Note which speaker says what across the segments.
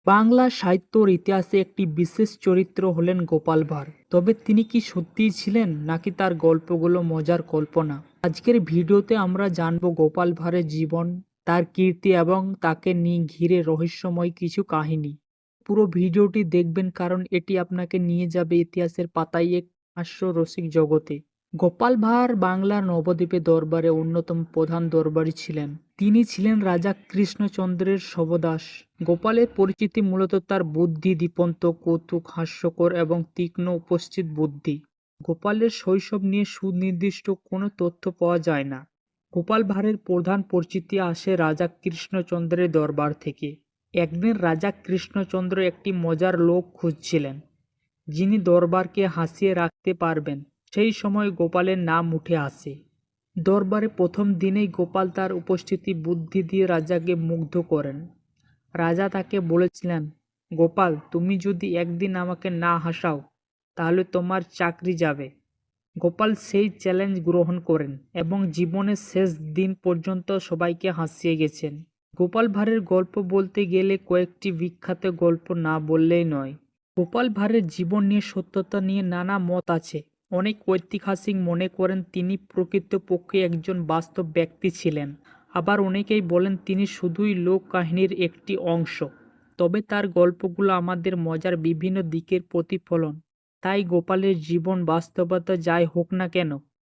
Speaker 1: বাংলা সাহিত্যর ইতিহাসে একটি বিশেষ চরিত্র হলেন গোপাল ভাঁড়। তবে তিনি কি সত্যিই ছিলেন, নাকি তার গল্পগুলো মজার কল্পনা? আজকের ভিডিওতে আমরা জানব গোপাল ভাঁড়ের জীবন, তার কীর্তি এবং তাকে নিয়ে ঘিরে রহস্যময় কিছু কাহিনী। পুরো ভিডিওটি দেখবেন, কারণ এটি আপনাকে নিয়ে যাবে ইতিহাসের পাতায় এক হাস্যরসিক জগতে। গোপাল ভাঁড় বাংলার নবদ্বীপে দরবারে অন্যতম প্রধান দরবারী ছিলেন। তিনি ছিলেন রাজা কৃষ্ণচন্দ্রের শবদাস। গোপালের পরিচিতি মূলত তার বুদ্ধি দীপন্ত, কৌতুক, হাস্যকর এবং তীক্ষ্ণ উপস্থিত বুদ্ধি। গোপালের শৈশব নিয়ে সুনির্দিষ্ট কোনো তথ্য পাওয়া যায় না। গোপাল ভাঁড়ের প্রধান পরিচিতি আসে রাজা কৃষ্ণচন্দ্রের দরবার থেকে। একদিন রাজা কৃষ্ণচন্দ্র একটি মজার লোক খুঁজছিলেন, যিনি দরবারকে হাসিয়ে রাখতে পারবেন। সেই সময় গোপালের নাম উঠে আসে। দরবারে প্রথম দিনেই গোপাল তার উপস্থিতি বুদ্ধি দিয়ে রাজাকে মুগ্ধ করেন। রাজা তাকে বলেছিলেন, গোপাল, তুমি যদি একদিন আমাকে না হাসাও, তাহলে তোমার চাকরি যাবে। গোপাল সেই চ্যালেঞ্জ গ্রহণ করেন এবং জীবনের শেষ দিন পর্যন্ত সবাইকে হাসিয়ে গেছেন। গোপাল ভাঁড়ের গল্প বলতে গেলে কয়েকটি বিখ্যাত গল্প না বললেই নয়। গোপাল ভাঁড়ের জীবন নিয়ে সত্যতা নিয়ে নানা মত আছে। অনেক ঐতিহাসিক মনে করেন তিনি প্রকৃতপক্ষে একজন বাস্তব ব্যক্তি ছিলেন, আবার অনেকেই বলেন তিনি শুধুই লোক কাহিনীর একটি অংশ। তবে তার গল্পগুলো আমাদের মজার বিভিন্ন দিকের প্রতিফলন। তাই গোপালের জীবন বাস্তবতা যাই হোক না কেন,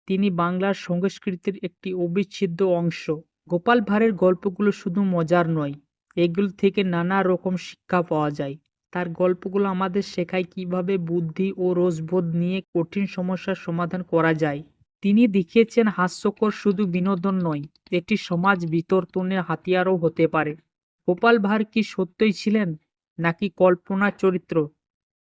Speaker 1: তিনি বাংলার সংস্কৃতির একটি অবিচ্ছেদ্য অংশ। গোপাল ভাঁড়ের গল্পগুলো শুধু মজার নয়, এগুলো থেকে নানা রকম শিক্ষা পাওয়া যায়। তার গল্পগুলো আমাদের শেখায় কিভাবে বুদ্ধি ও রসবোধ নিয়ে কঠিন সমস্যার সমাধান করা যায়। তিনি দেখিয়েছেন হাস্যকর শুধু বিনোদন নয়, এটি সমাজ বিতর্তনের হাতিয়ারও হতে পারে। গোপাল ভাঁড় কি সত্যই ছিলেন, নাকি কল্পনার চরিত্র,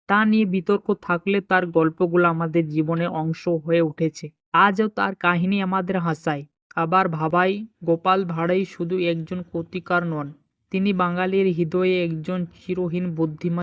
Speaker 1: তা নিয়ে বিতর্ক থাকলে তার গল্পগুলো আমাদের জীবনের অংশ হয়ে উঠেছে। আজও তার কাহিনী আমাদের হাসায়, আবার ভাবায়। গোপাল ভাঁড়ই শুধু একজন কতিকার নন, তিনি বাঙালির হৃদয়ে একজন চিরহীন বুদ্ধিমান